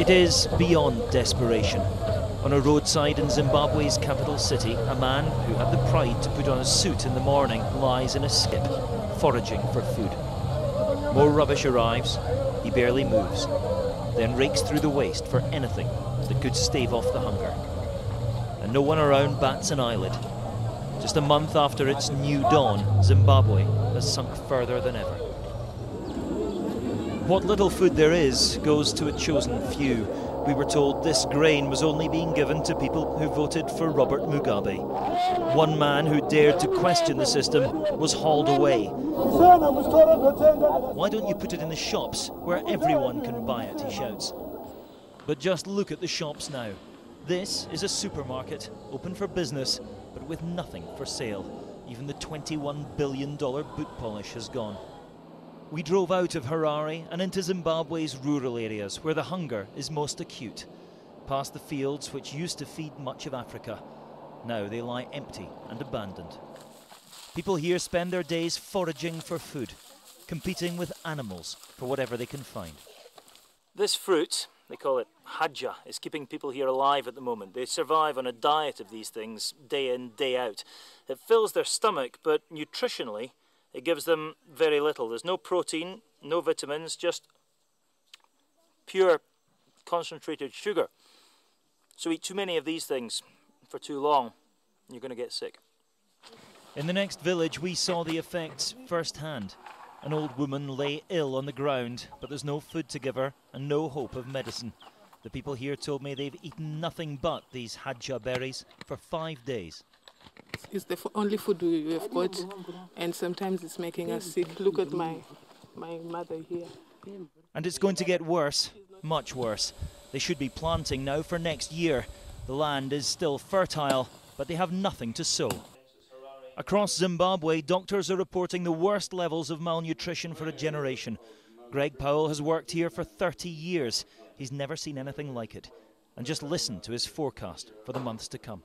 It is beyond desperation. On a roadside in Zimbabwe's capital city, a man who had the pride to put on a suit in the morning lies in a skip, foraging for food. More rubbish arrives, he barely moves, then rakes through the waste for anything that could stave off the hunger. And no one around bats an eyelid. Just a month after its new dawn, Zimbabwe has sunk further than ever. What little food there is goes to a chosen few. We were told this grain was only being given to people who voted for Robert Mugabe. One man who dared to question the system was hauled away. Why don't you put it in the shops where everyone can buy it, he shouts. But just look at the shops now. This is a supermarket, open for business, but with nothing for sale. Even the $21 billion boot polish has gone. We drove out of Harare and into Zimbabwe's rural areas where the hunger is most acute. Past the fields which used to feed much of Africa. Now they lie empty and abandoned. People here spend their days foraging for food, competing with animals for whatever they can find. This fruit, they call it hadja, is keeping people here alive at the moment. They survive on a diet of these things day in, day out. It fills their stomach, but nutritionally, it gives them very little. There's no protein, no vitamins, just pure concentrated sugar. So eat too many of these things for too long, and you're going to get sick. In the next village, we saw the effects firsthand. An old woman lay ill on the ground, but there's no food to give her and no hope of medicine. The people here told me they've eaten nothing but these hadja berries for 5 days. It's the only food we have got, and sometimes it's making us sick. Look at my mother here. And it's going to get worse, much worse. They should be planting now for next year. The land is still fertile, but they have nothing to sow. Across Zimbabwe, doctors are reporting the worst levels of malnutrition for a generation. Greg Powell has worked here for 30 years. He's never seen anything like it. And just listen to his forecast for the months to come.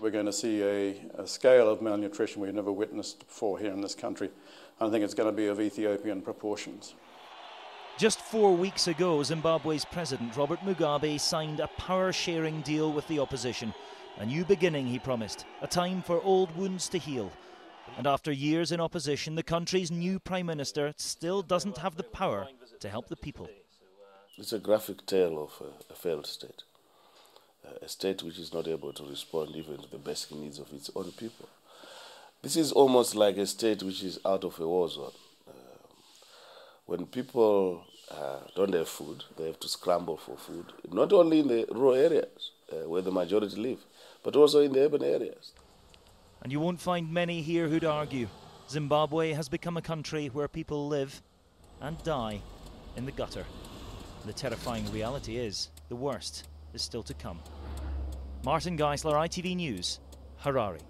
We're going to see a scale of malnutrition we've never witnessed before here in this country. I think it's going to be of Ethiopian proportions. Just 4 weeks ago, Zimbabwe's President Robert Mugabe signed a power-sharing deal with the opposition. A new beginning, he promised, a time for old wounds to heal. And after years in opposition, the country's new Prime Minister still doesn't have the power to help the people. It's a graphic tale of a failed state. A state which is not able to respond even to the basic needs of its own people. This is almost like a state which is out of a war zone. When people don't have food, they have to scramble for food, not only in the rural areas where the majority live, but also in the urban areas. And you won't find many here who'd argue. Zimbabwe has become a country where people live and die in the gutter. The terrifying reality is the worst is still to come. Martin Geisler, ITV News, Harare.